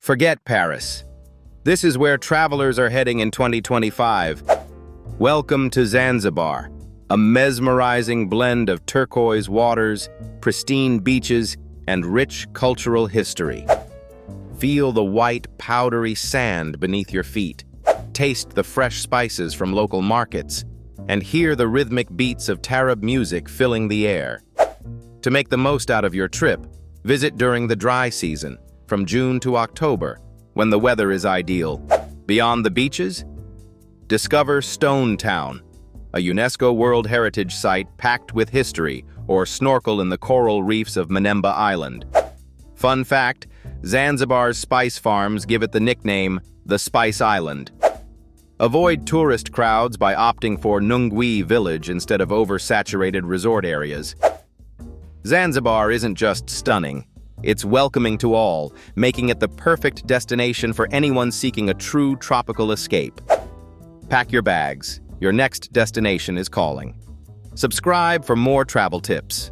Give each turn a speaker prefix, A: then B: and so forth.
A: Forget Paris. This is where travelers are heading in 2025. Welcome to Zanzibar, a mesmerizing blend of turquoise waters, pristine beaches, and rich cultural history. Feel the white, powdery sand beneath your feet. Taste the fresh spices from local markets, and hear the rhythmic beats of Tarab music filling the air. To make the most out of your trip, visit during the dry season, from June to October, when the weather is ideal. Beyond the beaches, discover Stone Town, a UNESCO World Heritage Site packed with history, or snorkel in the coral reefs of Menemba Island. Fun fact, Zanzibar's spice farms give it the nickname, the Spice Island. Avoid tourist crowds by opting for Nungwi Village instead of oversaturated resort areas. Zanzibar isn't just stunning, it's welcoming to all, making it the perfect destination for anyone seeking a true tropical escape. Pack your bags. Your next destination is calling. Subscribe for more travel tips.